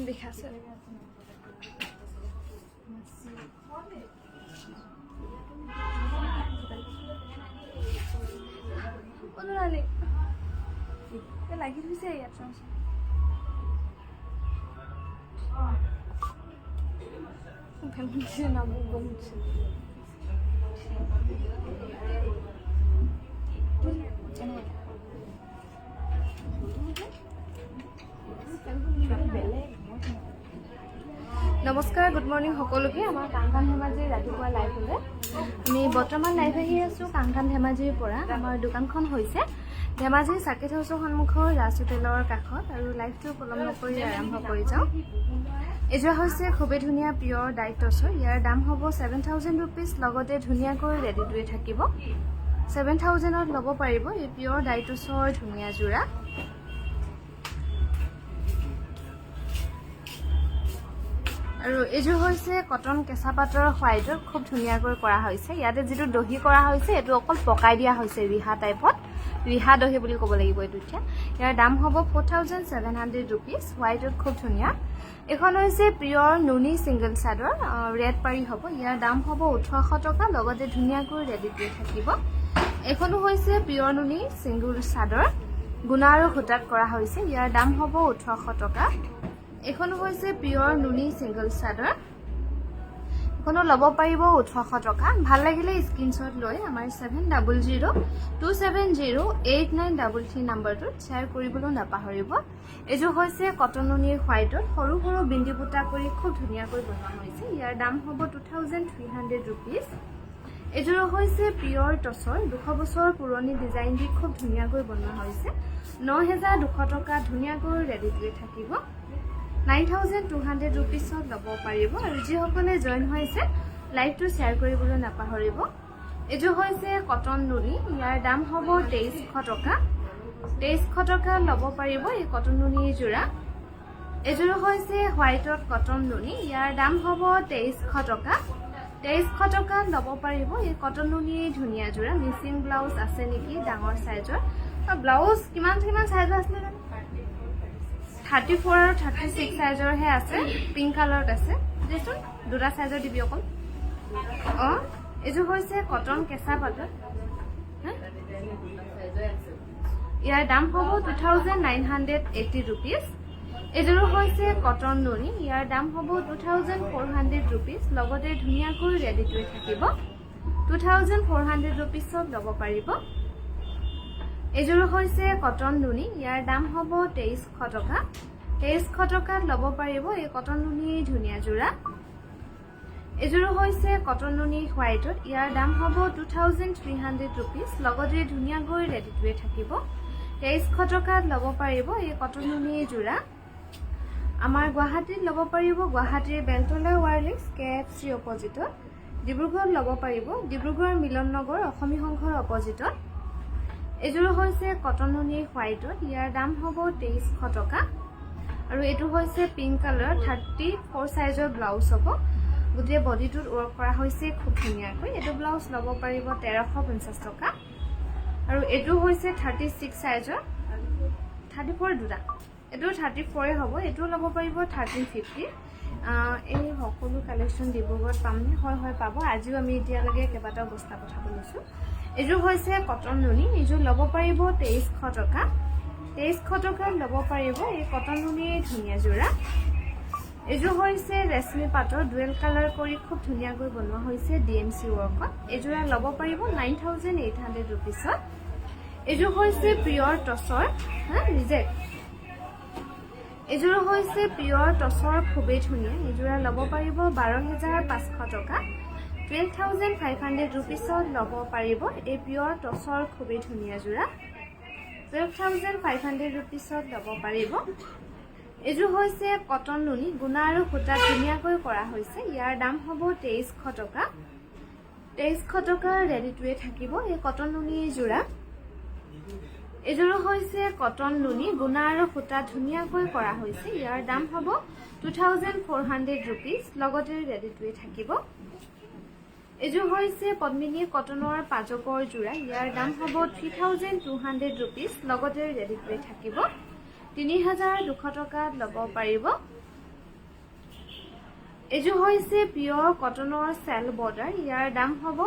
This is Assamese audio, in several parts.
দেখাছে অনুৰালি লাগি ধৰিছে ইয়াত নাম বলছে নমস্কাৰ গুড মৰ্নিং সকলোকে আমাৰ কাংকান ধেমাজিৰ ৰাতিপুৱা লাইভ হ'লে আমি বৰ্তমান লাইভ আহি আছোঁ কাংকান ধেমাজিৰ পৰা আমাৰ দোকানখন হৈছে ধেমাজি চাৰ্কিট হাউচৰ সন্মুখৰ ৰাজ হোটেলৰ কাষত আৰু লাইভটো পলম নকৰি আৰম্ভ কৰি যাওঁ এযোৰা হৈছে খুবেই ধুনীয়া পিয়ৰ ডাইট টচৰ ইয়াৰ দাম হ'ব 7,000 ৰুপিজ লগতে ধুনীয়াকৈ ৰেডি টুৱে থাকিব 7,000ত ল'ব পাৰিব এই পিয়ৰ ডাইট টচৰ ধুনীয়া যোৰা আৰু এযোৰ হৈছে কটন কেঁচা পাটৰ হোৱাইটৰ খুব ধুনীয়াকৈ কৰা হৈছে ইয়াতে যিটো দহি কৰা হৈছে এইটো অকল পকাই দিয়া হৈছে ৰিহা টাইপত ৰিহা দহি বুলি ক'ব লাগিব এইটো এতিয়া ইয়াৰ দাম হ'ব 4,700 ৰুপিজ হোৱাইটত খুব ধুনীয়া এখন হৈছে পিয়ৰ নুনি ছিংগল চাদৰ ৰেড পাৰি হ'ব ইয়াৰ দাম হ'ব 1,800 টকা লগতে ধুনীয়াকৈ ৰেডি কৰি থাকিব এখনো হৈছে পিয়ৰ নুনি ছিংগল চাদৰ গুণা আৰু সূতাত কৰা হৈছে ইয়াৰ দাম হ'ব 1,800 টকা এখনো হৈছে পিয়ৰ নুনি ছিংগল চাদৰ এখনো ল'ব পাৰিব 1,800 টকা ভাল লাগিলে স্ক্ৰীনশ্বট লৈ আমাৰ 7002708933 নম্বৰটোত শ্বেয়াৰ কৰিবলৈ নাপাহৰিব এযোৰ হৈছে কটন নুনিৰ হোৱাইটত সৰু সৰু বিন্দি বুটা কৰি খুব ধুনীয়াকৈ বনোৱা হৈছে ইয়াৰ দাম হ'ব 2,300 ৰুপিজ এযোৰ হৈছে পিয়ৰ টচৰ 200 বছৰ পুৰণি ডিজাইন দি খুব ধুনীয়াকৈ বনোৱা হৈছে 9,200 টকা ধুনীয়াকৈ ৰেডি কৰি থাকিব 9,200 ৰুপিছত ল'ব পাৰিব আৰু যিসকলে জইন হৈছে লাইভটো শ্বেয়াৰ কৰিবলৈ নাপাহৰিব এযোৰ হৈছে কটন নুনি ইয়াৰ দাম হ'ব 2,300 টকা 2,300 টকা ল'ব পাৰিব এই কটন নুনিৰ যোৰা এযোৰ হৈছে হোৱাইটত কটন নুনি ইয়াৰ দাম হ'ব 2,300 টকা 2,300 টকা ল'ব পাৰিব এই কটন নুনিৰ ধুনীয়া যোৰা মিচিং ব্লাউজ আছে নেকি ডাঙৰ সাইজৰ ব্লাউজ কিমান সাইজৰ আছে 34 আৰু 36 সাইজৰ হে আছে পিংক কালাৰত আছে দেচোন দুটা সাইজৰ দিবি অকল এযোৰ হৈছে কটন কেঁচা পাটৰ ইয়াৰ দাম হ'ব 2,980 ৰুপিজ এযোৰ হৈছে কটন নুনি ইয়াৰ দাম হ'ব 2,400 ৰুপিজ লগতে ধুনীয়াকৈ ৰেডি কৰি থাকিব 2,400 ৰুপিজত ল'ব পাৰিব এযোৰ হৈছে কটন নুনি ইয়াৰ দাম হ'ব 2,300 টকা 2,300 টকাত ল'ব পাৰিব এই কটন নুনিৰ ধুনীয়া যোৰা এযোৰ হৈছে কটন নুনি হোৱাইটত ইয়াৰ দাম হ'ব 2,300 ৰুপিজ লগতে ধুনীয়াকৈ ৰেডি টুৱে থাকিব 2,300 টকাত ল'ব পাৰিব এই কটন নুনিৰ যোৰা আমাৰ গুৱাহাটীত ল'ব পাৰিব গুৱাহাটীৰ বেলতলা ৱাৰলিক্স KFC অপজিটত ডিব্ৰুগড়ত ল'ব পাৰিব ডিব্ৰুগড় মিলন নগৰ অসমী সংঘৰ অপজিটত এযোৰ হৈছে কটন নুনি হোৱাইটত ইয়াৰ দাম হ'ব 2,300 টকা আৰু এটো হৈছে পিংক কালাৰ 34 সাইজৰ ব্লাউজ হ'ব গোটেই বডিটোত ওয়াৰ্ক কৰা হৈছে খুব ধুনীয়াকৈ এটো ব্লাউজ ল'ব পাৰিব 1,350 টকা আৰু এটো হৈছে 36 সাইজৰ 34 দুটা এটো 34 হ'ব এটো ল'ব পাৰিব 1,350 এই সকলো কালেকশন ডিব্ৰুগড়ত পামনে হয় পাব আজিও আমি এতিয়ালৈকে কেইবাটাও বস্তা পঠাব লৈছো এযোৰ হৈছে কটন নুনি এযোৰ ল'ব পাৰিব 2,300 টকা 2,300 টকা ল'ব পাৰিব এই কটন নুনিৰ ধুনীয়া যোৰা এযোৰ হৈছে ৰেশমি পাটৰ ডুৱেল কালাৰ কৰি খুব ধুনীয়াকৈ বনোৱা হৈছে DMC ৱৰ্কত এযোৰা ল'ব পাৰিব 9,800 ৰুপিছত এযোৰ হৈছে পিয়ৰ টচৰ ৰিজেক্ট এযোৰ হৈছে পিয়ৰ টচৰ খুবেই ধুনীয়া এযোৰা ল'ব পাৰিব 12,500 টকা 12,500 ৰুপিছত ল'ব পাৰিব এই পিয়ৰ টচৰ খুবেই ধুনীয়া যোৰা 12,500 ৰুপিছত ল'ব পাৰিব এযোৰ হৈছে কটন নুনি গুণা আৰু সূতা ধুনীয়াকৈ কৰা হৈছে ইয়াৰ দাম হ'ব 2300 টকা 2300 টকা ৰেডি টু থাকিব এই কটন নুনি যোৰা এযোৰ হৈছে কটন নুনি গুণা আৰু সূতা ধুনীয়াকৈ কৰা হৈছে ইয়াৰ দাম হ'ব 2400 rupees লগতে ৰেডি টু থাকিব এযোৰ হৈছে পদ্মিনী কটনৰ পাজকৰ যোৰা ইয়াৰ দাম হ'ব 3200 rupees লগতে ৰেডি টু থাকিব 3200 টকা ল'ব পাৰিব এযোৰ হৈছে পিয়ৰ কটনৰ সেল বৰ্ডাৰ ইয়াৰ দাম হ'ব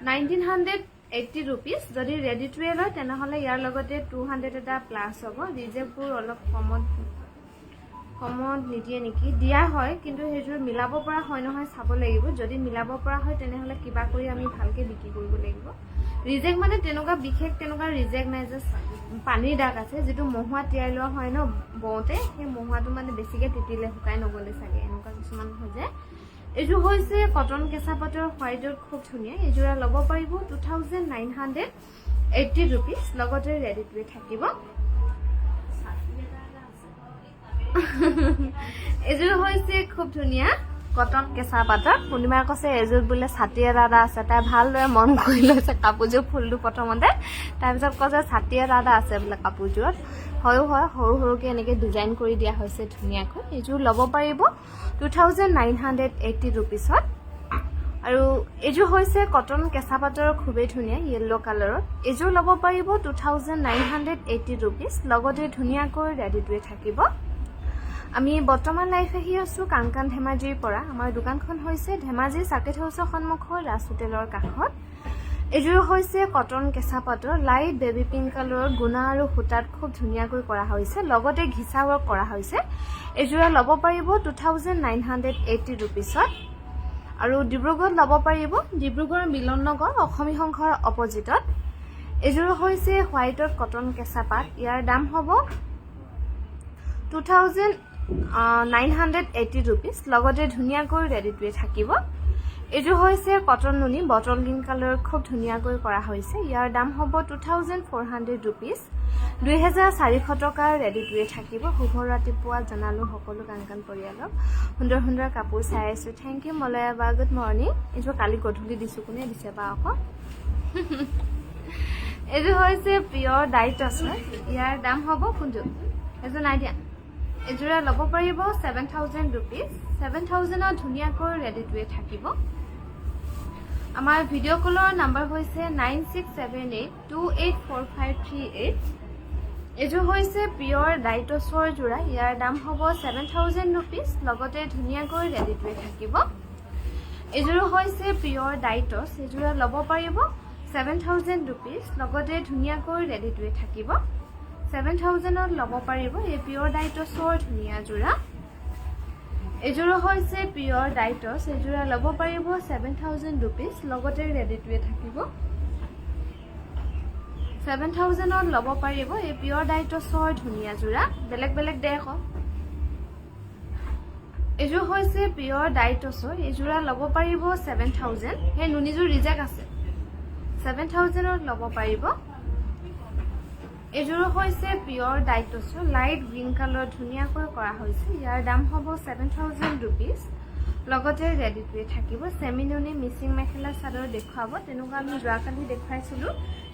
1980 rupees যদি ৰেডি টু লয় তেনেহলে ইয়াৰ লগতে 200 এটা প্লাস হ'ব ৰিজেক্টবোৰ অলপ কমত নিদিয়ে নেকি দিয়া হয় কিন্তু হেজুৰ মিলাব পৰা হয় নহয় চাব লাগিব যদি মিলাব পৰা হয় তেনেহলে কিবা কৰি আমি ভালকে বিক্ৰী কৰিব লাগিব ৰিজেক্ট মানে তেনেকুৱা বিশেষ তেনেকুৱা ৰিজেক্ট নাই যে পানীৰ দাগ আছে যেটো মহুৱা তিয়াই লোৱা হয় ন বওতে সেই মহুৱাটো মানে বেছিকে তিতিলে শুকাই নগলে চাগে এনেকুৱা কিছুমান হৈ যায় এযোৰ হৈছে কটন কেঁচা পাটৰ হোৱাইটৰ খুব ধুনীয়া এযোৰা ল'ব পাৰিব 2980 rupees লগতে ৰেডি টু থাকিব এযোৰ হৈছে খুব ধুনীয়া কটন কেঁচা পাটৰ পূৰ্ণিমা কৈছে এযোৰ বোলে ছাতি এটা আছে তাই ভালদৰে মন কৰি লৈছে কাপোৰযোৰ ফুলটো প্ৰথমতে তাৰপিছত কৈছে ছাতি এটা আছে বোলে কাপোৰযোৰত হয় সৰু সৰুকে এনেকে ডিজাইন কৰি দিয়া হৈছে ধুনীয়াকৈ এযোৰ ল'ব পাৰিব 2980 rupeesত আৰু এযোৰ হৈছে কটন কেঁচা পাটৰ খুবেই ধুনীয়া ইয়েলো কালাৰত এযোৰ ল'ব পাৰিব 2980 rupees লগতে ধুনীয়াকৈ ৰেডি টু থাকিব আমি বৰ্তমান লাইফ আহি আছো কাংকান ধেমাজিৰ পৰা আমাৰ দোকানখন হৈছে ধেমাজি সাৰ্কিট হাউছৰ সন্মুখৰ ৰাজ হোটেলৰ কাষত এযোৰ হৈছে কটন কেঁচা পাটৰ লাইট বেবি পিংক কালাৰৰ গুণা আৰু সূতাত খুব ধুনীয়াকৈ কৰা হৈছে লগতে ঘিচা ৱৰ্ক কৰা হৈছে এযোৰা ল'ব পাৰিব 2980 rupeesত আৰু ডিব্ৰুগড়ত ল'ব পাৰিব ডিব্ৰুগড় মিলন নগৰ অসমী সংঘৰ অপজিটত এযোৰ হৈছে হোৱাইটত কটন কেঁচা পাট ইয়াৰ দাম হ'ব 2980 rupees লগতে ধুনীয়াকৈ ৰেডি টু থাকিব এযোৰ হৈছে কটন নুনি বটল গ্ৰীণ কালাৰ খুব ধুনীয়াকৈ কৰা হৈছে ইয়াৰ দাম হ'ব 2400 rupees 2400 টকা ৰেডি টু থাকিব শুভ ৰাতিপুৱা জনালো সকলো কাংকান পৰিয়ালক সুন্দৰ সুন্দৰ কাপোৰ চাই আছো থ্যাংক ইউ মলয়া বা গুড মৰ্নিং এযোৰ কালি গধূলি দিছো কোনে দিছে বা আকৌ এযোৰ হৈছে পিয়ৰ ডাইটছ ইয়াৰ দাম হ'ব কোনটো এযোৰ নাই দিয়া এযোৰা ল'ব পাৰিব 7000 rupees 7000ত ধুনীয়াকৈ ৰেডি টু থাকিব আমাৰ ভিডিঅ' কলৰ নম্বৰ হৈছে 9678284538 এযোৰ হৈছে পিয়ৰ ডাইটছৰ যোৰা ইয়াৰ দাম হ'ব 7000 rupees লগতে ধুনীয়াকৈ ৰেডি টু থাকিব এযোৰ হৈছে পিয়ৰ ডাইটছ এযোৰা ল'ব পাৰিব 7000 rupees লগতে ধুনীয়াকৈ ৰেডি টু থাকিব 7000ত ল'ব পাৰিব এই পিয়ৰ ডাইটছৰ ধুনীয়া যোৰা এযোৰ হৈছে পিয়ৰ ডাইটছ এযোৰা ল'ব পাৰিব 7000 rupees লগতে ৰেডি টু থাকিব 7000ত ল'ব পাৰিব এই পিয়ৰ ডাইটছৰ ধুনীয়া যোৰা বেলেগ বেলেগ দেখো এযোৰ হৈছে পিয়ৰ ডাইটছৰ এযোৰা ল'ব পাৰিব 7000 হে নুনিযোৰ ৰিজেক্ট আছে 7000ত ল'ব পাৰিব এযোৰ হৈছে পিয়ৰ ডাইটছৰ লাইট গ্ৰীণ কালাৰ ধুনীয়াকৈ কৰা হৈছে ইয়াৰ দাম হ'ব 7000 rupees লগতে ৰেডি টু থাকিব সেমি নুনি মিচিং মেখেলা চাদৰ দেখুৱাব তেনেকুৱা আমি যোৱাকালি দেখুৱাইছিলো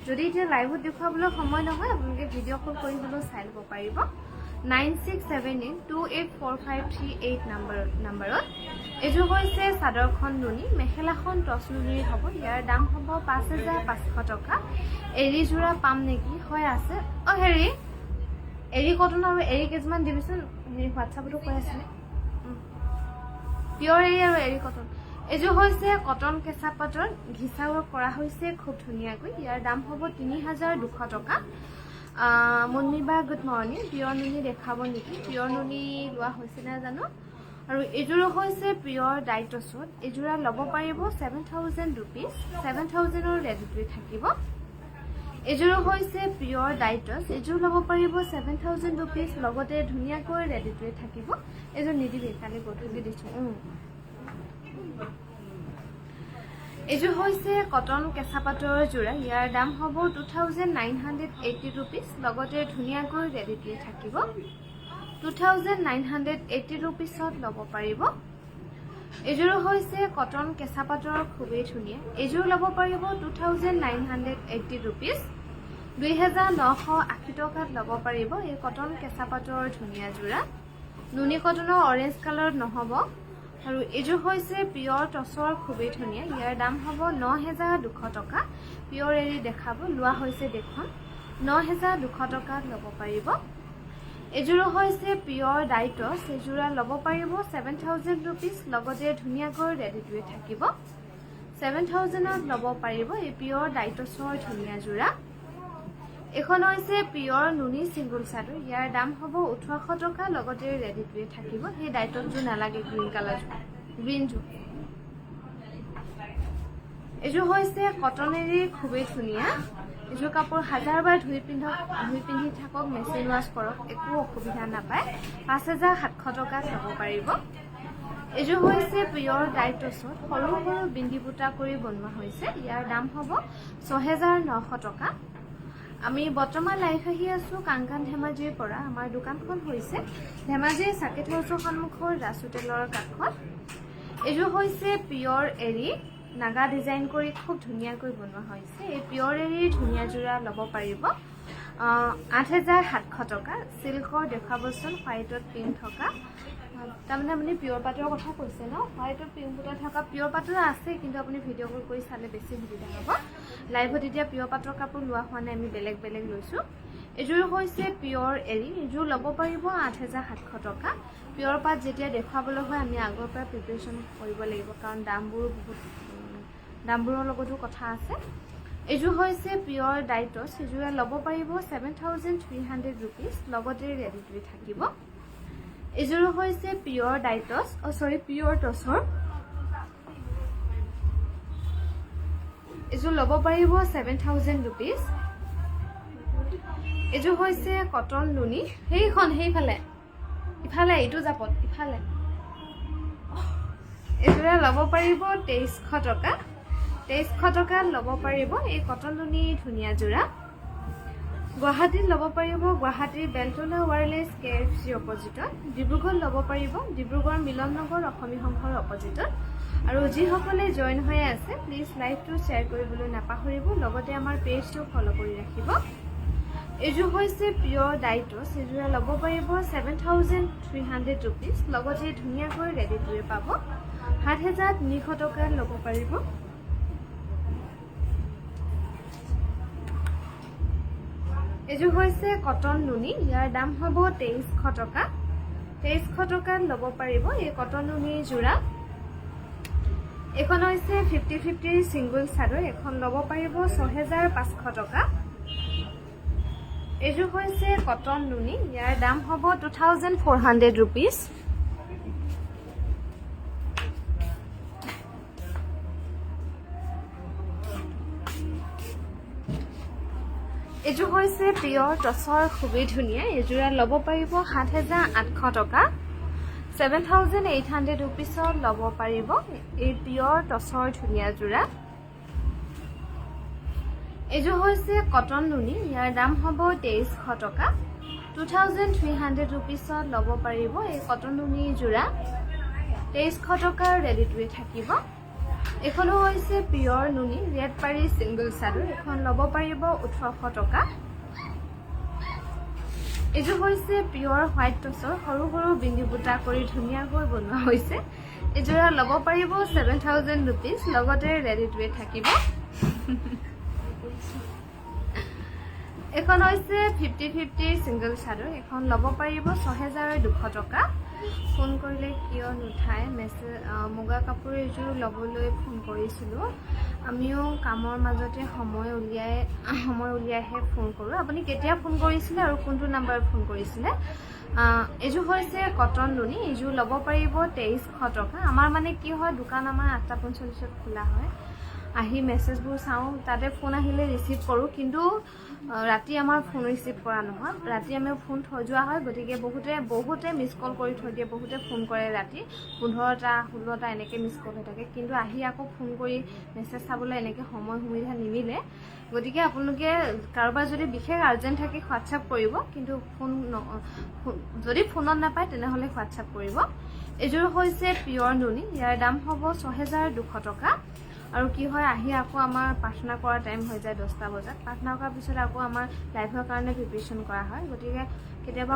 যদি এতিয়া লাইভত দেখুৱাবলৈ সময় নহয় আপোনালোকে ভিডিঅ' কল কৰিবলৈ চাই ল'ব পাৰিব 9678284538 নম্বৰত এযোৰ হৈছে চাদৰখন নুনি মেখেলাখন টচ নুনিৰ হ'ব ইয়াৰ দাম হ'ব 5500 টকা এৰি যোৰা পাম নেকি হয় আছে হেৰি এৰি কটন আৰু এৰি কেজমান দিবিচোন হেৰি হোৱাটছআপতো কৈ আছে পিয়ৰ এৰি আৰু এৰি কটন এযোৰ হৈছে কটন কেঁচা পাটৰ ঘিচা ৱৰ্ক কৰা হৈছে খুব ধুনীয়াকৈ ইয়াৰ দাম হ'ব 3200 টকা মুন্নিবা গুড মৰ্নিং পিয়ৰ নুনি দেখাব নেকি পিয়ৰ নুনি লোৱা হৈছে না জানো আৰু এযোৰ হৈছে পিয়ৰ ডাইটছত এযোৰা ল'ব পাৰিব 7000 rupees 7000ৰ ৰেডি টু থাকিব এযোৰ হৈছে পিয়ৰ ডাইটছ এযোৰ ল'ব পাৰিব 7000 rupees লগতে ধুনীয়াকৈ ৰেডি টু থাকিব এযোৰ নিদিবি কালি গধূলি দিছো এইযোৰ হৈছে কটন কেঁচা পাটৰ যোৰা ইয়াৰ দাম হ'ব 2980 rupees লগতে ধুনীয়াকৈ ৰেডি টু থাকিব 2980 rupeesত ল'ব পাৰিব এইযোৰ হৈছে কটন কেঁচা পাটৰ খুবেই ধুনীয়া এইযোৰ ল'ব পাৰিব 2980 rupees 2980 টকাত ল'ব পাৰিব এই কটন কেঁচা পাটৰ ধুনীয়া যোৰা নুনি কটনৰ অৰেঞ্জ কালাৰত নহ'ব আৰু এইযোৰ হৈছে পিয়ৰ টছৰ খুবেই ধুনীয়া ইয়াৰ দাম হ'ব 9200 টকা পিয়ৰ এৰি দেখাব লোৱা হৈছে দেখুন 9200 টকাত ল'ব পাৰিব এইযোৰ হৈছে পিয়ৰ ডাইটছ এইযোৰ ল'ব পাৰিব 7000 rupees লগতে ধুনীয়াকৈ ৰেডি টু থাকিব 7000ত ল'ব পাৰিব এই পিয়ৰ ডাইটছৰ ধুনীয়া যোৰা এখন হৈছে পিয়ৰ নুনি সিঙ্গল চাদৰ ইয়াৰ দাম হ'ব 1800 টকা লগতে ৰেডি টু থাকিব সেই ডাইটছটো নালাগে গ্ৰীণ কালাৰ গ্ৰীণটো এইযোৰ হৈছে কটনেৰী খুবেই ধুনীয়া এইযোৰ কাপোৰ হাজাৰবাৰ ধুই পিন্ধি থাকক মেচিন ৱাছ কৰক একো অসুবিধা নাপায় 5700 টকাত ল'ব পাৰিব এইযোৰ হৈছে পিয়ৰ ডাইটছত সৰু সৰু বিন্দি বুটা কৰি বনোৱা হৈছে ইয়াৰ দাম হ'ব 6900 টকা আমি বৰ্তমান লাইভ আহি আছো কাংকান ধেমাজিৰ পৰা আমাৰ দোকানখন হৈছে ধেমাজিৰ সাকেত হাউছৰ সন্মুখৰ ৰাসুতেলৰ কাষত এইযোৰ হৈছে পিয়ৰ এৰি নাগা ডিজাইন কৰি খুব ধুনীয়াকৈ বনোৱা হৈছে এই পিয়ৰ এৰিৰ ধুনীয়া যোৰা ল'ব পাৰিব 8700 টকা সিল্কৰ দেখাবচোন হোৱাইটত পিন থকা তাৰমানে আপুনি পিয়ৰ পাটৰ কথা কৈছে ন হোৱাইটত পিন বুটা থকা পিয়ৰ পাটৰ আছে কিন্তু আপুনি ভিডিঅ' কল কৰি চালে বেছি সুবিধা হ'ব লাইভত এতিয়া পিয়ৰ পাটৰ কাপোৰ লোৱা হোৱা নাই আমি বেলেগ বেলেগ লৈছোঁ এইযোৰ হৈছে পিয়ৰ এৰি এইযোৰ ল'ব পাৰিব 8700 টকা পিয়ৰ পাট যেতিয়া দেখুৱাবলৈ হয় আমি আগৰ পৰা প্ৰিপাৰেশ্যন কৰিব লাগিব কাৰণ দামবোৰৰ লগতো কথা আছে এইযোৰ হৈছে পিয়ৰ ডাইটছ এইযোৰ ল'ব পাৰিব 7300 rupees লগতে ৰেডি টু থাকিব এইযোৰ হৈছে পিয়ৰ ডাইটছ পিয়ৰ টছৰ এইযোৰ ল'ব পাৰিব 7000 rupees এইযোৰ হৈছে কটন নুনি সেইফালে ইফালে এইটো জাপত ইফালে এইযোৰ ল'ব পাৰিব 2300 টকা 2300 টকাত ল'ব পাৰিব এই কটন নুনি ধুনীয়া যোৰা গুৱাহাটীত ল'ব পাৰিব গুৱাহাটীৰ বেলতলা ৱায়াৰলেছ KFC অপজিটত ডিব্ৰুগড়ত ল'ব পাৰিব ডিব্ৰুগড় মিলন নগৰ অসমী সংঘৰ অপজিটত আৰু যিসকলে জইন হৈ আছে প্লিজ লাইভটো শ্বেয়াৰ কৰিবলৈ নাপাহৰিব লগতে আমাৰ পেজটো ফলো কৰি ৰাখিব এইযোৰ হৈছে পিয়ৰ ডাইটছ এইযোৰ ল'ব পাৰিব 7300 rupees লগতে ধুনীয়াকৈ ৰেডি টু পাব 7300 টকাত ল'ব পাৰিব এইযোৰ হৈছে কটন নুনি ইয়াৰ দাম হ'ব 2300 টকা 2300 টকাত ল'ব পাৰিব এই কটন নুনি যোৰা এখন হৈছে 50-50 সিঙ্গল চাদৰ এখন ল'ব পাৰিব 6500 টকা এইযোৰ হৈছে কটন নুনি ইয়াৰ দাম হ'ব 2400 rupees এইযোৰ হৈছে পিয়ৰ টছৰ খুবেই ধুনীয়া এইযোৰ ল'ব পাৰিব 7800 টকা 7800 rupeesত ল'ব পাৰিব এই পিয়ৰ টছৰ ধুনীয়া যোৰা এইযোৰ হৈছে কটন নুনি ইয়াৰ দাম হ'ব 2300 টকা 2300 rupeesত ল'ব পাৰিব এই কটন নুনি যোৰা 2300 টকাৰ ৰেডি টু থাকিব এখনো হৈছে পিয়ৰ নুনি ৰেড পাৰি সিঙ্গল চাদৰ এখন ল'ব পাৰিব 1800 টকা এইযোৰ হৈছে পিয়ৰ হোৱাইট টছৰ সৰু সৰু বিন্দি বুটা কৰি ধুনীয়াকৈ বনোৱা হৈছে এইযোৰ ল'ব পাৰিব 7000 rupees লগতে ৰেডি টু থাকিব এখন হৈছে 50-50 সিঙ্গল চাদৰ এখন ল'ব পাৰিব 6200 টকা ফোন কৰিলে কিয় নুঠায় মেছেজ মুগা কাপোৰ এইযোৰ ল'বলৈ ফোন কৰিছিলোঁ আমিও কামৰ মাজতে সময় উলিয়াইহে ফোন কৰোঁ আপুনি কেতিয়া ফোন কৰিছিলে আৰু কোনটো নাম্বাৰ ফোন কৰিছিলে এইযোৰ হৈছে কটন নুনি এইযোৰ ল'ব পাৰিব 2300 টকা আমাৰ মানে কি হয় দোকান আমাৰ 8:45 খোলা হয় আহি মেছেজবোৰ চাওঁ, তাতে ফোন আহিলে ৰিচিভ কৰোঁ, কিন্তু ৰাতি আমাৰ ফোন ৰিচিভ কৰা নহয়, ৰাতি আমি ফোন থৈ যোৱা হয়। গতিকে বহুতে মিছ কল কৰি থৈ দিয়ে, বহুতে ফোন কৰে ৰাতি 15টা 16টা এনেকৈ মিছ কল হৈ থাকে, কিন্তু আহি আকৌ ফোন কৰি মেছেজ চাবলৈ এনেকৈ সময় সুবিধা নিমিলে। গতিকে আপোনালোকে কাৰোবাৰ যদি বিশেষ আৰ্জেণ্ট থাকে হোৱাটছআপ কৰিব, কিন্তু যদি ফোনত নাপায় তেনেহ'লে হোৱাটছআপ কৰিব। এইযোৰ হৈছে পিয়ৰ নুনি, ইয়াৰ দাম হ'ব 6200 টকা। আৰু কি হয়, আহি আকৌ আমাৰ প্ৰাৰ্থনা কৰাৰ টাইম হৈ যায় 10টা বজাত। প্ৰাৰ্থনা কৰাৰ পিছত আকৌ আমাৰ লাইভৰ কাৰণে প্ৰিপেৰেশ্যন কৰা হয়। গতিকে কেতিয়াবা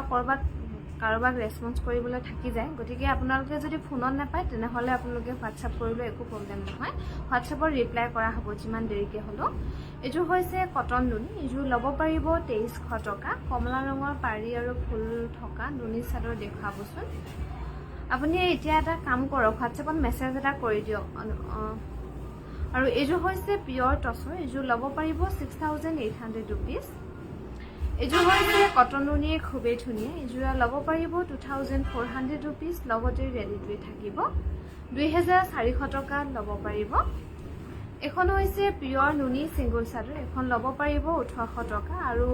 কাৰোবাক ৰেছপন্স কৰিবলৈ থাকি যায়। গতিকে আপোনালোকে যদি ফোনত নাপায় তেনেহ'লে আপোনালোকে হোৱাটছআপ কৰিলেও একো প্ৰব্লেম নহয়, হোৱাটছআপত ৰিপ্লাই কৰা হ'ব যিমান দেৰিকৈ হ'লেও। এইযোৰ হৈছে কটন নুনি, এইযোৰ ল'ব পাৰিব 2300 টকা। কমলা ৰঙৰ পাৰি আৰু ফুল থকা নুনি চাদৰ দেখুৱাবচোন। আপুনি এতিয়া এটা কাম কৰক, হোৱাটছআপত মেছেজ এটা কৰি দিয়ক। আৰু এইযোৰ হৈছে পিয়ৰ টচৰ, এইযোৰ ল'ব পাৰিব 6800 ৰুপিজ। এইযোৰ হৈছে কটন নুনিৰ খুবেই ধুনীয়া, এইযোৰ ল'ব পাৰিব 2400 ৰুপিজ, লগতে ৰেডি টু থাকিব 2400 টকাত ল'ব পাৰিব। এখন হৈছে পিয়ৰ নুনি ছিংগল চাদৰ, এখন ল'ব পাৰিব 1800 টকা। আৰু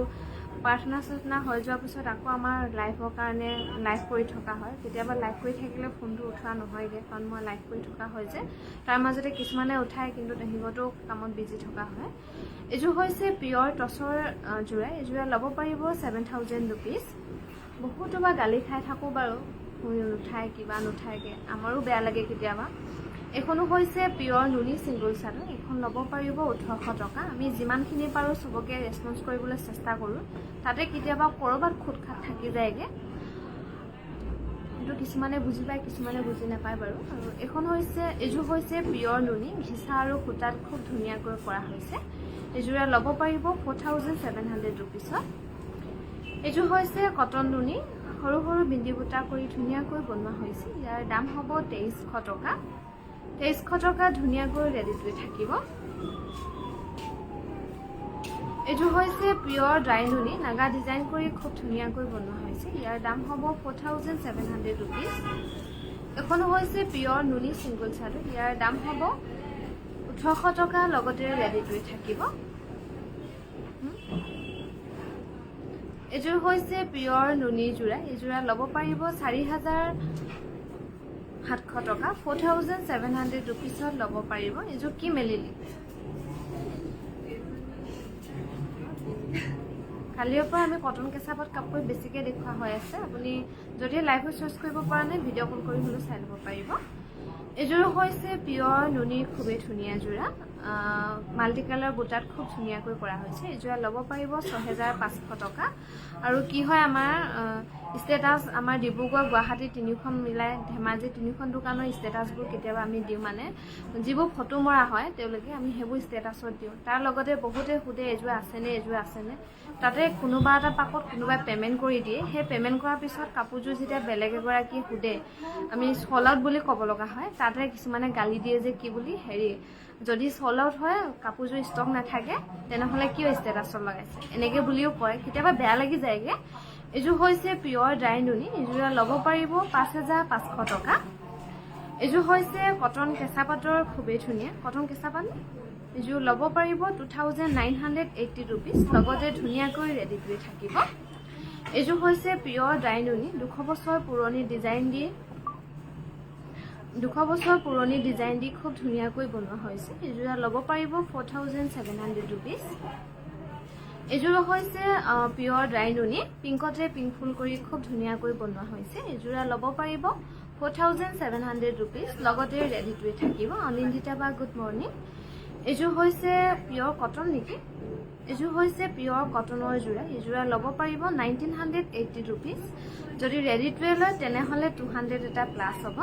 প্ৰাৰ্থনা চাৰ্থনা হৈ যোৱাৰ পিছত আকৌ আমাৰ লাইভৰ কাৰণে লাইভ কৰি থকা হয়। কেতিয়াবা লাইভ কৰি থাকিলে ফোনটো উঠোৱা নহয়গৈ, কাৰণ মই লাইভ কৰি থকা হয় যে। তাৰ মাজতে কিছুমানে উঠায়, কিন্তু সিহঁতেও কামত বিজি থকা হয়। এইযোৰ হৈছে পিয়ৰ টচৰ যোৰা, এইযোৰা ল'ব পাৰিব 7000 ৰুপিজ। বহুতো বা গালি খাই থাকোঁ বাৰু, নুঠায় কিবা নুঠায়গৈ, আমাৰো বেয়া লাগে কেতিয়াবা। এখনো হৈছে পিয়ৰ নুনি ছিংগল চাদৰ, এখন ল'ব পাৰিব 1800 টকা। আমি যিমানখিনি পাৰোঁ চবকে ৰেছপন্স কৰিবলৈ চেষ্টা কৰোঁ, তাতে কেতিয়াবা ক'ৰবাত খুট খাট থাকি যায়গৈ, কিন্তু কিছুমানে বুজি পায় কিছুমানে বুজি নাপায় বাৰু। আৰু এইযোৰ হৈছে পিয়ৰ নুনি, ঘিচা আৰু সূতাত খুব ধুনীয়াকৈ কৰা হৈছে। এইযোৰা ল'ব পাৰিব 4700 ৰুপিছত। এইযোৰ হৈছে কটন নুনি, সৰু সৰু বিন্দি বুটা কৰি ধুনীয়াকৈ বনোৱা হৈছে, ইয়াৰ দাম হ'ব 2300 টকা। 2300 টকা ধুনীয়াকৈ ৰেডি টু থাকিব। এইযোৰ হৈছে পিয়ৰ ড্ৰাই নুনি, নাগা ডিজাইন কৰি খুব ধুনীয়াকৈ বনোৱা হৈছে, ইয়াৰ দাম হ'ব 4700 ৰুপিজ। এখনো হৈছে পিয়ৰ নুনি ছিংগল চাদৰ, ইয়াৰ দাম হ'ব 1800 টকা, লগতে ৰেডি টু থাকিব। এইযোৰ হৈছে পিয়ৰ নুনি যোৰা, এইযোৰা ল'ব পাৰিব 4700 টকা, 4700 ৰুপিছত ল'ব পাৰিব। এইযোৰ কি মেলিলি? কালিৰ পৰা আমি কটন কেঁচাপাত কাপোৰ বেছিকৈ দেখুওৱা হৈ আছে। আপুনি যদি লাইভত চাৰ্চ কৰিব পৰা নাই, ভিডিঅ' কল কৰি হ'লেও চাই ল'ব পাৰিব। এইযোৰ হৈছে পিয়ৰ নুনিৰ খুবেই ধুনীয়া যোৰা, মাল্টি কালাৰ বুটাত খুব ধুনীয়াকৈ কৰা হৈছে। এইযোৰা ল'ব পাৰিব 6500 টকা। আৰু কি হয়, আমাৰ ষ্টেটাছ আমাৰ ডিব্ৰুগড় গুৱাহাটী 3খন মিলাই ধেমাজি 3খন দোকানৰ ষ্টেটাছবোৰ কেতিয়াবা আমি দিওঁ, মানে যিবোৰ ফটো মৰা হয় তেওঁলোকে, আমি সেইবোৰ ষ্টেটাছত দিওঁ। তাৰ লগতে বহুতে সোধে এইযোৰ আছেনে, এইযোৰ আছেনে। তাতে কোনোবা এটা পাকত কোনোবাই পে'মেণ্ট কৰি দিয়ে, সেই পে'মেণ্ট কৰাৰ পিছত কাপোৰযোৰ যেতিয়া বেলেগ এগৰাকীয়ে সোধে, আমি চল আউট বুলি ক'ব লগা হয়। তাতে কিছুমানে গালি দিয়ে যে কি বুলি, যদি চল আউট হয় কাপোৰযোৰ ষ্টক নাথাকে তেনেহ'লে কিয় ষ্টেটাছত লগাইছে, এনেকৈ বুলিও কয়, কেতিয়াবা বেয়া লাগি যায়গৈ। এইযোৰ হৈছে পিয়ৰ ড্ৰাই নুনি, এইযোৰা ল'ব পাৰিব 5500 টকা। এইযোৰ হৈছে কটন কেঁচাপাতৰ, খুবেই ধুনীয়া কটন কেঁচাপাত, এইযোৰ ল'ব পাৰিব 2980 ৰুপিজ, লগতে ধুনীয়াকৈ ৰেডি কৰি থাকিব। এইযোৰ হৈছে পিয়ৰ ড্ৰাই নুনি, 200 বছৰ পুৰণি ডিজাইন দি খুব ধুনীয়াকৈ বনোৱা হৈছে। এইযোৰা ল'ব পাৰিব 4700 ৰুপিজ। এইযোৰ হৈছে পিয়ৰ ড্ৰাই নুনি, পিংকতে পিংক ফুল কৰি খুব ধুনীয়াকৈ বনোৱা হৈছে। এইযোৰা ল'ব পাৰিব 4700 ৰুপিজ, লগতে ৰেডি টু থাকিব। অনিন্দিতা বা গুড মৰ্ণিং। এইযোৰ হৈছে পিয়ৰ কটন নেকি, এইযোৰ হৈছে পিয়ৰ কটনৰ যোৰা, এইযোৰা ল'ব পাৰিব 1980 ৰুপিজ। যদি ৰেডি টুৱে লয় তেনেহ'লে 200 এটা প্লাছ হ'ব।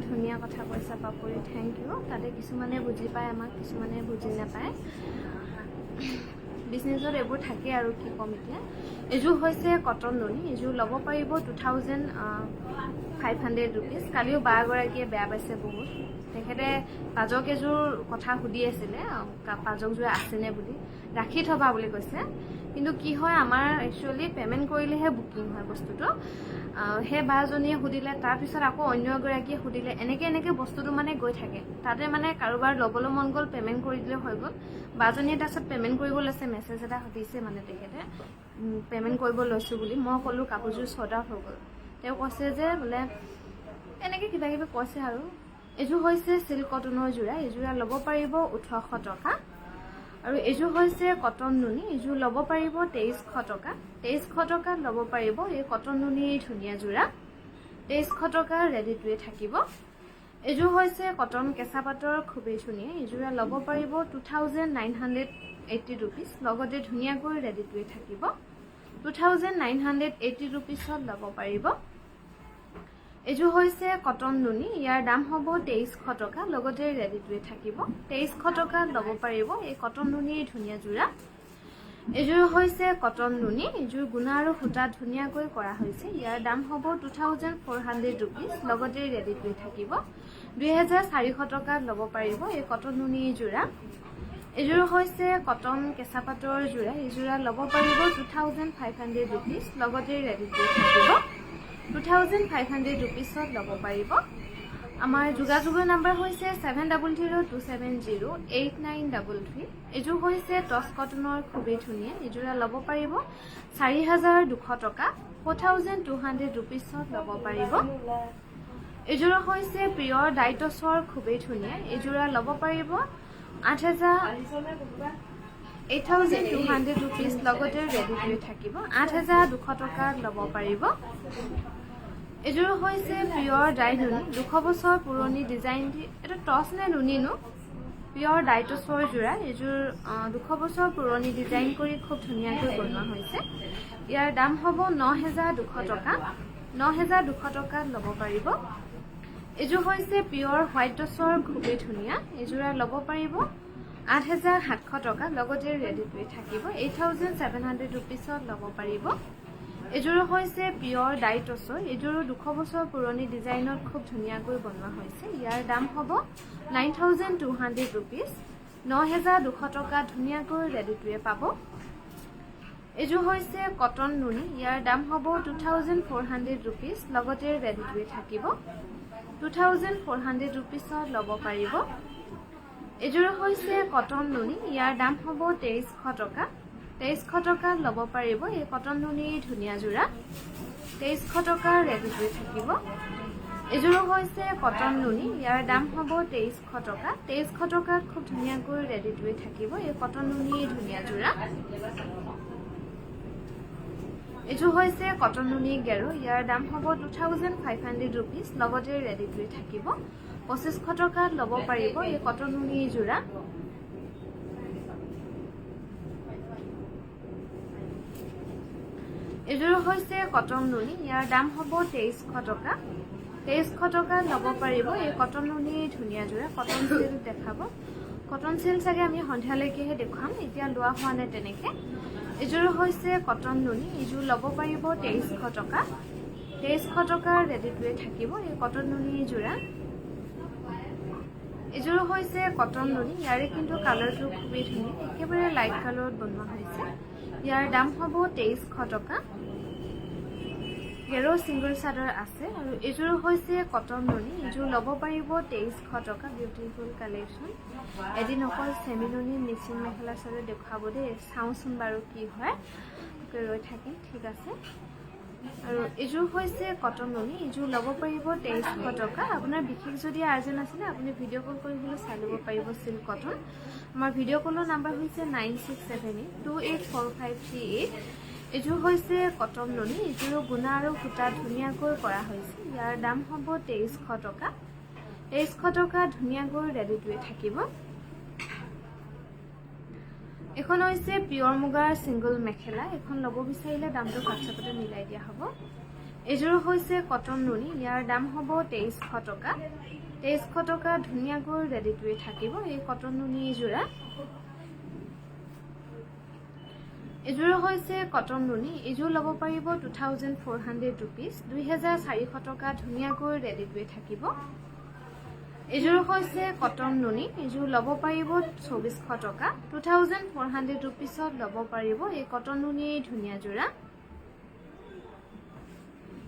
ধুনীয়া কথা কৈছা পাপৰি, থেংক ইউ। তাতে কিছুমানে বুজি পায় আমাক, কিছুমানে বুজি নাপায়, বিজনেছত এইবোৰ থাকে আৰু কি ক'ম এতিয়া। এইযোৰ হৈছে কটন নুনি, এইযোৰ ল'ব পাৰিব 2500 ৰুপিজ। কালিও বা এগৰাকীয়ে বেয়া পাইছে বহুত, তেখেতে পাজক এযোৰ কথা সুধি আছিলে, পাজকযোৰ আছেনে বুলি, ৰাখি থবা বুলি কৈছে। কিন্তু কি হয় আমাৰ একচুয়ালি পেমেন্ট কৰিলেহে বুকিং হয় বস্তুটো হে বাজনীয়ে সুধিলে তাৰ পিছত আকৌ অন্য এগৰাকীয়ে সুধিলে এনেকে বস্তুটো মানে গৈ থাকে তাতে মানে কাৰোবাৰ লবলৈ মন গ'ল পেমেন্ট কৰি দিলে হৈ গ'ল বাজনীয়ে তাৰপিছত পেমেন্ট কৰিব লৈছে মেছেজ এটা দিছে মানে তেখেতে পেমেন্ট কৰিব লৈছো বুলি মই ক'লো কাপোৰযোৰ ছৰ্ট আউট হৈ গ'ল তেওঁ কৈছে যে বোলে এনেকে কিবা কিবি কৈছে আৰু এযোৰ হৈছে সিল্ক কটনৰ যোৰা এযোৰা ল'ব পাৰিব 1800 টকা আৰু এযোৰ হৈছে কটন নুনি এযোৰ ল'ব পাৰিব 2300 টকা 2300 টকা ল'ব পাৰিব এই কটন নুনি ধুনীয়া যোৰা 2300 টকা ৰেডি টুৱে থাকিব এযোৰ হৈছে কটন কেঁচা পাটৰ খুবেই ধুনীয়া এযোৰা ল'ব পাৰিব 2980 रुपीस লগতে ধুনীয়াকৈ ৰেডি টুৱে থাকিব 2980 रुपीसত ল'ব পাৰিব এযোৰ হৈছে কটন নুনি ইয়াৰ দাম হ'ব 2300 টকা লগতে ৰেডি টুৱে থাকিব 2300 টকা ল'ব পাৰিব এই কটন নুনিৰ ধুনীয়া যোৰা এযোৰ হৈছে কটন নুনি এযোৰ গুণা আৰু সূতা ধুনীয়াকৈ কৰা হৈছে ইয়াৰ দাম হ'ব 2400 रुपीस লগতে ৰেডি টুৱে থাকিব 2400 টকা ল'ব পাৰিব এই কটন নুনিৰ যোৰা এযোৰ হৈছে কটন কেঁচা পাটৰ যোৰা এযোৰা ল'ব পাৰিব 2500 रुपीस লগতে ৰেডি টুৱে থাকিব 2500 रुपीसত ল'ব পাৰিব আমাৰ যোগাযোগৰ নম্বৰ হৈছে 7002708933 এযোৰ হৈছে টছ কটনৰ খুবেই ধুনীয়া এযোৰা ল'ব পাৰিব 4200 টকা 4200 रुपीसত ল'ব পাৰিব এযোৰ হৈছে পিয়ৰ ডাইটছৰ খুবেই ধুনীয়া এযোৰা ল'ব পাৰিব 8200 रुपीस লগতে ৰেডি টুৱে থাকিব 8200 টকা ল'ব পাৰিব এযোৰ হৈছে পিয়ৰ ডাই নুনি 200 বছৰ পুৰণি ডিজাইন এটা টছ নে নুনি নো পিয়ৰ ডাইটছৰ যোৰা এযোৰ 200 বছৰ পুৰণি ডিজাইন কৰি খুব ধুনীয়াকৈ বনোৱা হৈছে ইয়াৰ দাম হ'ব 9200 টকা 9200 টকা ল'ব পাৰিব এযোৰ হৈছে পিয়ৰ হোৱাইট টছৰ খুবেই ধুনীয়া এযোৰা ল'ব পাৰিব 8700 টকা লগতে ৰেডি টুৱে থাকিব 8700 रुपीसত ল'ব পাৰিব এযোৰ হৈছে পিয়ৰ ডাইটছৰ এযোৰ 200 বছৰ পুৰণি ডিজাইনত খুব ধুনীয়াকৈ বনোৱা হৈছে ইয়াৰ দাম হ'ব 9200 रुपीस 9200 টকা ধুনীয়াকৈ ৰেডি টুৱে পাব এযোৰ হৈছে কটন নুনি ইয়াৰ দাম হ'ব 2400 रुपीस লগতে ৰেডি টুৱে থাকিব 2400 रुपीसত ল'ব পাৰিব এযোৰ হৈছে কটন নুনি ইয়াৰ দাম হ'ব 2300 টকা 2300 টকা ল'ব পাৰিব এই কটন নুনিৰ ধুনীয়া যোৰা 2300 টকা ৰেডি টুৱে থাকিব এযোৰ হৈছে কটন নুনি ইয়াৰ দাম হ'ব 2300 টকা 2300 টকাত খুব ধুনীয়াকৈ ৰেডি টুৱে থাকিব এই কটন নুনিৰ ধুনীয়া যোৰা এযোৰ হৈছে কটন নুনি গেৰো ইয়াৰ দাম হ'ব 2500 रुपीस লগতে ৰেডি টুৱে থাকিব 2500 টকাত ল'ব পাৰিব এই কটন নুনিৰ যোৰা এযোৰ হৈছে কটন নুনি ইয়াৰ দাম হ'ব 2300 টকা 2300 টকা ল'ব পাৰিব এই কটন নুনিৰ ধুনীয়া যোৰা কটন সিল্ক দেখাব কটন সিল্ক চাগে আমি সন্ধিয়ালৈকেহে দেখুৱাম এতিয়া লোৱা হোৱা নাই তেনেকে এযোৰ হৈছে কটন নুনি এযোৰ ল'ব পাৰিব 2300 টকা 2300 টকা ৰেডি টুৱে থাকিব এই কটন নুনিৰ যোৰা এযোৰ হৈছে কটন নুনি ইয়াৰে কিন্তু কালাৰটো খুবেই ধুনীয়া একেবাৰে লাইট কালাৰত বনোৱা হৈছে ইয়াৰ দাম হ'ব 2300 টকা গেৰো সিঙ্গল চাদৰ আছে আৰু এযোৰ হৈছে কটন নুনি এযোৰ ল'ব পাৰিব 2300 টকা বিউটিফুল কালেকশন এদিন অকল সেমি নুনি মিচিং মেখেলা চাদৰ দেখাব দে চাওঁচোন বাৰু কি হয় ৰৈ থাকিম ঠিক আছে আৰু এযোৰ হৈছে কটন নুনি এযোৰ ল'ব পাৰিব 2300 টকা আপোনাৰ বিশেষ যদি আৰ্জেন্ট আছে আপুনি ভিডিঅ' কল কৰিবলৈ চাই ল'ব পাৰিব সিল্ক কটন আমাৰ ভিডিঅ' কলৰ নাম্বাৰ হৈছে 9678284538 এযোৰ হৈছে কটন নুনি এযোৰ গুণা আৰু সূতা ধুনীয়াকৈ কৰা হৈছে ইয়াৰ দাম হ'ব 2300 টকা 2300 টকা ধুনীয়াকৈ ৰেডি টুৱে থাকিব এখন হৈছে পিয়ৰ মুগাৰ সিঙ্গল মেখেলা এখন ল'ব বিচাৰিলে দামটো হোৱাটছএপতে মিলাই দিয়া হ'ব এযোৰ হৈছে কটন নুনি ইয়াৰ দাম হ'ব 2300 টকা 2300 টকা ধুনীয়াকৈ ৰেডি টুৱে থাকিব এই কটন নুনি যোৰা এযোৰ হৈছে কটন নুনি এযোৰ ল'ব পাৰিব 2400 रुपीस 2400 টকা ধুনীয়াকৈ ৰেডি টুৱে থাকিব এযোৰ হৈছে কটন নুনি এযোৰ ল'ব পাৰিব 2400 টকা 2400 ৰুপিছত ল'ব পাৰিব এই কটন নুনি ধুনীয়া যোৰা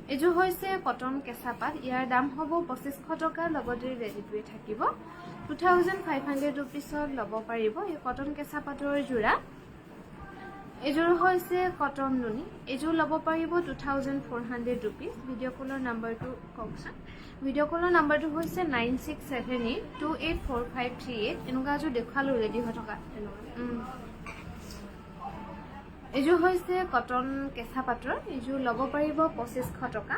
এযোৰ হৈছে কটন কেঁচা পাট ইয়াৰ দাম হ'ব 2500 টকা লগতে ৰেডি টু থাকিব 2500 ৰুপিছত ল'ব পাৰিব এই কটন কেঁচা পাটৰ যোৰা এযোৰ হৈছে কটন নুনি এযোৰ ল'ব পাৰিব 2400 ৰুপিছ ভিডিঅ' কলৰ নাম্বাৰটো কওকচোন ভিডিঅ' কলৰ নাম্বাৰটো হৈছে 9678284538 এনেকুৱা এযোৰ দেখুৱালো ৰেডি হৈ থকা এযোৰ হৈছে কটন কেঁচা পাটৰ এযোৰ ল'ব পাৰিব 2500 টকা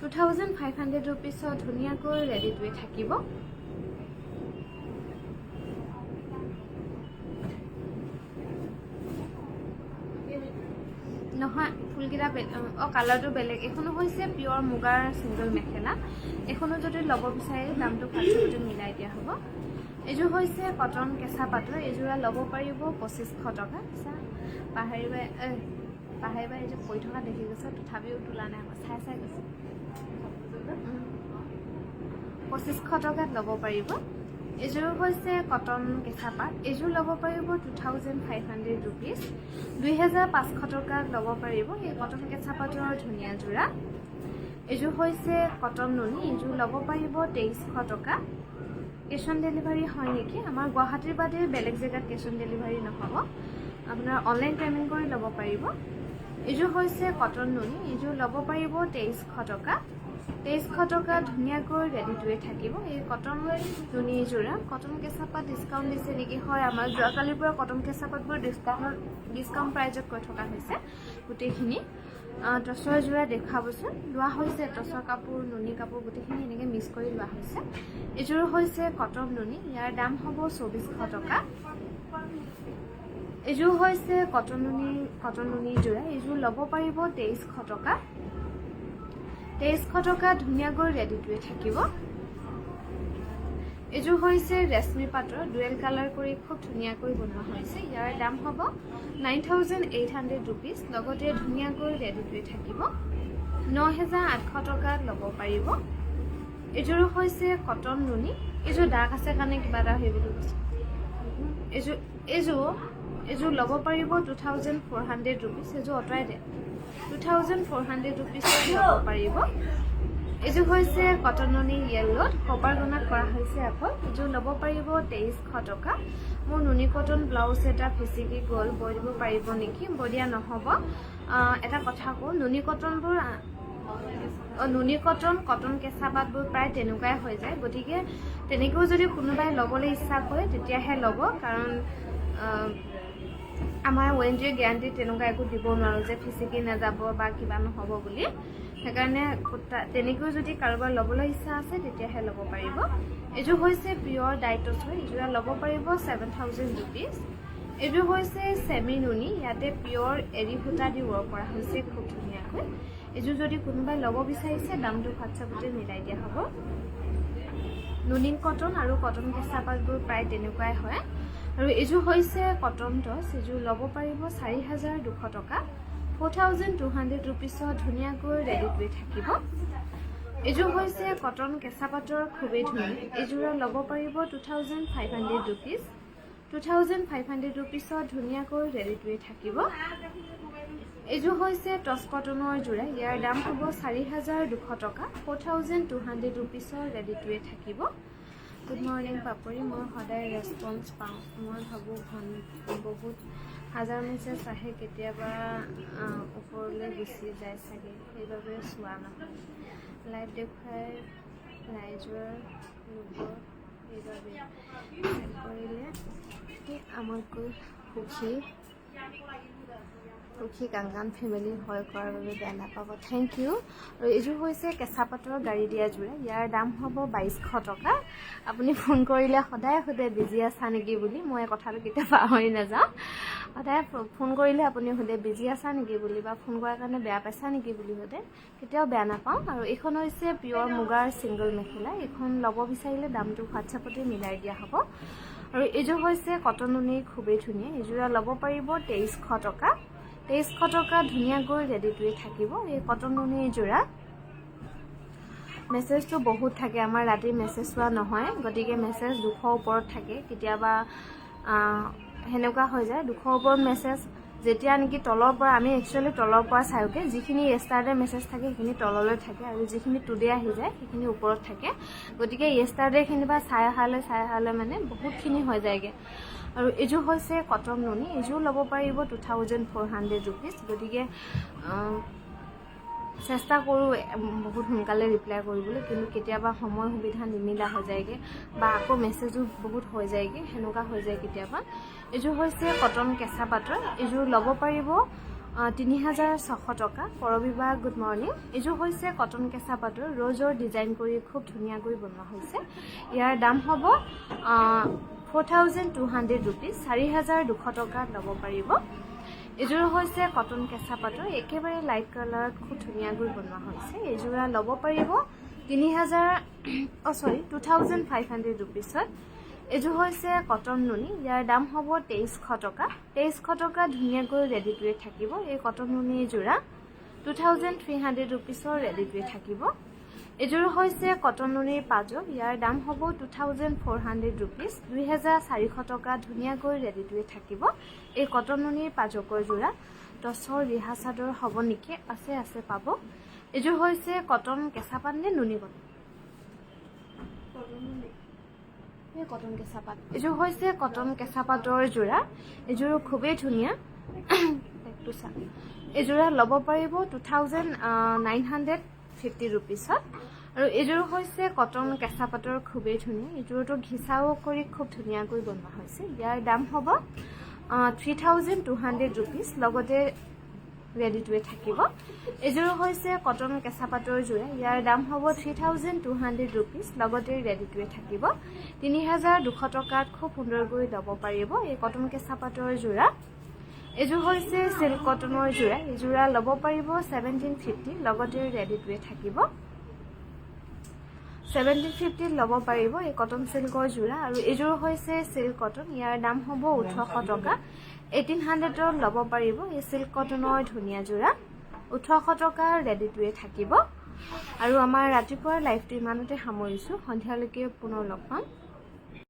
2500 ৰুপিছত ধুনীয়াকৈ ৰেডি টু থাকিব নহয় ফুলকেইটা কালাৰটো বেলেগ এখনো হৈছে পিয়ৰ মুগাৰ সিংগল মেখেলা এখনো যদি ল'ব বিচাৰে দামটো ফাৰ্ষ্টতে মিলাই দিয়া হ'ব এযোৰ হৈছে কটন কেঁচা পাটৰ এযোৰা ল'ব পাৰিব 2500 টকা পাহাৰিবা এই যে পৰি থকা দেখি গৈছে তথাপিও তোলা নাই চাই গৈছে 2500 টকাত ল'ব পাৰিব এযোৰ হৈছে কটন কেঁচা পাট এযোৰ ল'ব পাৰিব 2500 ৰুপিছ 2500 টকাত ল'ব পাৰিব এই কটন কেঁচা পাটৰ ধুনীয়া যোৰা এযোৰ হৈছে কটন নুনি এযোৰ ল'ব পাৰিব 2300 টকা কেছ অন ডেলিভাৰী হয় নেকি আমাৰ গুৱাহাটীৰ বাদে বেলেগ জেগাত কেছ অন ডেলিভাৰী নহ'ব আপোনাৰ অনলাইন পেমেণ্ট কৰি ল'ব পাৰিব এযোৰ হৈছে কটন নুনি এযোৰ ল'ব পাৰিব 2300 টকা 2300 টকা ধুনীয়াকৈ ৰেডি টু থাকিব এই কটন নুনি যোৰা কটন কেঁচা পাট ডিছকাউণ্ট দিছে নেকি হয় আমাৰ যোৱাকালিৰ পৰা কটন কেঁচা পাটবোৰ ডিছকাউণ্ট প্ৰাইজত কৈ থকা হৈছে গোটেইখিনি টচৰ যোৰা দেখাবচোন লোৱা হৈছে টচৰ কাপোৰ নুনি কাপোৰ গোটেইখিনি এনেকৈ মিক্স কৰি লোৱা হৈছে এযোৰ হৈছে কটন নুনি ইয়াৰ দাম হ'ব 2400 টকা এযোৰ হৈছে কটন নুনি যোৰা এযোৰ ল'ব পাৰিব 2300 টকা 2300 টকা ধুনীয়াকৈ ৰেডি টু থাকিব এযোৰ হৈছে ৰেশমি পাটৰ ডুৱেল কালাৰ কৰি খুব ধুনীয়াকৈ বনোৱা হৈছে ইয়াৰ দাম হ'ব 9800 ৰুপিছ লগতে ধুনীয়াকৈ ৰেডি টু থাকিব 9800 টকাত ল'ব পাৰিব এযোৰ হৈছে কটন নুনি এযোৰ দাগ আছে কাৰণে কিবা এটা হৈ বুলি কৈছে এযোৰ ল'ব পাৰিব 2400 ৰুপিছ এযোৰ অঁতৰাই দে 2400 ৰুপিছত ল'ব পাৰিব এযোৰ হৈছে কটন নুনি য়েল্লোত কপাৰ গণাত কৰা হৈছে আকৌ এযোৰ ল'ব পাৰিব 2300 টকা মোৰ নুনি কটন ব্লাউজ এটা ফিচিকি গ'ল বৈ দিব পাৰিব নেকি বৈ দিয়া নহ'ব এটা কথা কওঁ নুনি কটন কেঁচা পাতবোৰ প্ৰায় তেনেকুৱাই হৈ যায় গতিকে তেনেকৈও যদি কোনোবাই ল'বলৈ ইচ্ছা কৰে তেতিয়াহে ল'ব কাৰণ আমাৰ ৱাৰেণ্টি গ্যাৰাণ্টি তেনেকুৱা একো দিব নোৱাৰো যে ফিচিকি নাযাব বা কিবা নহ'ব বুলি সেইকাৰণে তেনেকৈ যদি কাৰোবাৰ ল'বলৈ ইচ্ছা আছে তেতিয়াহে ল'ব পাৰিব এযোৰ হৈছে পিয়ৰ ডাইটছ হয় এযোৰ ল'ব পাৰিব 7000 ৰুপিছ এযোৰ হৈছে সেমি নুনি ইয়াতে পিয়ৰ এৰি সূতা দি ৱৰ্ক কৰা হৈছে খুব ধুনীয়াকৈ এযোৰ যদি কোনোবাই ল'ব বিচাৰিছে দামটো হোৱাটছআপতে মিলাই দিয়া হ'ব নুনি কটন আৰু কটন কেঁচা পাতবোৰ প্ৰায় তেনেকুৱাই হয় আৰু এযোৰ হৈছে কটন টছ এযোৰ ল'ব পাৰিব 4200 টকা 4200 ৰুপিছত ধুনীয়াকৈ ৰেডি টু থাকিব এযোৰ হৈছে কটন কেঁচা পাটৰ খুবেই ধুনীয়া এযোৰ ল'ব পাৰিব 2500 ৰুপিছ 2500 ৰুপিছত ধুনীয়াকৈ ৰেডি টু থাকিব এযোৰ হৈছে টচ কটনৰ যোৰা ইয়াৰ দাম হ'ব 4200 টকা 4200 ৰুপিছৰ ৰেডি টু থাকিব গুড মৰ্নিং পাপৰি মই সদায় ৰেছপন্স পাওঁ মই ভাবোঁ বহুত হাজাৰ মেছেজ আহে কেতিয়াবা ওপৰলৈ গুচি যায় চাগে সেইবাবে চোৱা নহয় লাইভ দেখুৱাই ৰাইজৰ লোকৰ সেইবাবে কৰিলে আমাতকৈ সুখী কাংগান ফেমিলি হয় কৰাৰ বাবে বেয়া নাপাব থেংক ইউ আৰু এইযোৰ হৈছে কেঁচা পাটৰ গাড়ী দিয়া যোৰা ইয়াৰ দাম হ'ব 2200 টকা আপুনি ফোন কৰিলে সদায় সোধে বিজি আছা নেকি বুলি মই কথাটো কেতিয়াবা পাহৰি নাযাওঁ সদায় ফোন কৰিলে আপুনি সোধে বিজি আছা নেকি বুলি বা ফোন কৰাৰ কাৰণে বেয়া পাইছা নেকি বুলি সোধে কেতিয়াও বেয়া নাপাওঁ আৰু এইখন হৈছে পিয়ৰ মুগাৰ ছিংগল মেখেলা এইখন ল'ব বিচাৰিলে দামটো হোৱাটছআপতে মিলাই দিয়া হ'ব আৰু এইযোৰ হৈছে কটন নুনি খুবেই ধুনীয়া এইযোৰা ল'ব পাৰিব 2300 টকা 2300 টকা ধুনীয়াকৈ ৰেডি টু থাকিব এই কটন নুনি যোৰা মেছেজটো বহুত থাকে, আমাৰ ৰাতি মেছেজ চোৱা নহয়, গতিকে মেছেজ 200 ওপৰত থাকে, কেতিয়াবা সেনেকুৱা হৈ যায় 200 ওপৰত মেছেজ। যেতিয়া নেকি তলৰ পৰা, আমি একচুৱেলি তলৰ পৰা চাওঁগৈ, যিখিনি য়েষ্টাৰডে মেছেজ থাকে সেইখিনি তললৈ থাকে, আৰু যিখিনি টুডে আহি যায় সেইখিনি ওপৰত থাকে। গতিকে য়েষ্টাৰডেখিনি বা চাই অহালৈ মানে বহুতখিনি হৈ যায়গৈ। আৰু এইযোৰ হৈছে কটন নুনি, এইযোৰ ল'ব পাৰিব 2400 ৰুপিজ। গতিকে চেষ্টা কৰোঁ বহুত সোনকালে ৰিপ্লাই কৰিবলৈ, কিন্তু কেতিয়াবা সময় সুবিধা নিমিলা হৈ যায়গৈ, বা আকৌ মেছেজো বহুত হৈ যায়গৈ, সেনেকুৱা হৈ যায় কেতিয়াবা। এইযোৰ হৈছে কটন কেঁচা পাটৰ, এইযোৰ ল'ব পাৰিব 3600 টকা। পৰবিবাহ গুড মৰ্ণিং। এইযোৰ হৈছে কটন কেঁচা পাটৰ, ৰ'জৰ ডিজাইন কৰি খুব ধুনীয়াকৈ বনোৱা হৈছে। ইয়াৰ দাম হ'ব 4200 ৰুপিজ, 4200 টকাত ল'ব পাৰিব। এইযোৰ হৈছে কটন কেঁচা পাটৰ, একেবাৰে লাইট কালাৰত খুব ধুনীয়াকৈ বনোৱা হৈছে। এইযোৰা ল'ব পাৰিব 2500 ৰুপিছত। এইযোৰ হৈছে কটন নুনি, ইয়াৰ দাম হ'ব 2300 টকা। 2300 টকা ধুনীয়াকৈ ৰেডি টু ৱেৰ থাকিব। এই কটন নুনি যোৰা 2300 ৰুপিছৰ ৰেডি টু ৱেৰ থাকিব। এইযোৰ হৈছে কটন নুনিৰ পাজো, ইয়াৰ দাম হ'ব 2400 ৰুপিজ, 2400 টকা ধুনীয়াকৈ ৰেডি টু ৱেৰ থাকিব। এই কটন নুনিৰ পাজকৰ যোৰা টচৰ ৰিহা চাদৰ হ'ব নেকি, আছে পাব। এইযোৰ হৈছে কটন কেঁচা পাট নে নুনি কটন, কটন কেঁচা পাট। এইযোৰ হৈছে কটন কেঁচা পাটৰ যোৰা, এইযোৰো খুবেই ধুনীয়া। এইযোৰা ল'ব পাৰিব 2950 ৰুপিছত। আৰু এইযোৰ হৈছে কটন কেঁচা পাটৰ, খুবেই ধুনীয়া। এইযোৰতো ঘিচাও কৰি খুব ধুনীয়াকৈ বনোৱা হৈছে। ইয়াৰ দাম হ'ব 3200 ৰুপিজ, লগতে ৰেডি টু ৱেৰ থাকিব। এইযোৰ হৈছে কটন কেঁচা পাটৰ যোৰা, ইয়াৰ দাম হ'ব 3200 ৰুপিজ, লগতে ৰেডি টু ৱেৰ থাকিব। 3200 টকাত খুব সুন্দৰকৈ ল'ব পাৰিব এই কটন কেঁচা পাটৰ যোৰা। এইযোৰ হৈছে চিল্ক কটনৰ যোৰা, এই যোৰা ল'ব পাৰিব 1750, লগতে ৰেডি টু ৱেৰ থাকিব। 1750 ল'ব পাৰিব এই কটন চিল্কৰ যোৰা। আৰু এইযোৰ হৈছে চিল্ক কটন, ইয়াৰ দাম হ'ব 1800 টকা। 1800ত ল'ব পাৰিব এই চিল্ক কটনৰ ধুনীয়া যোৰা, 1800 টকা ৰেডি টু ৱেৰ থাকিব। আৰু আমাৰ ৰাতিপুৱাৰ লাইভটো ইমানতে সামৰিছোঁ, সন্ধিয়ালৈকে পুনৰ লগ পাম।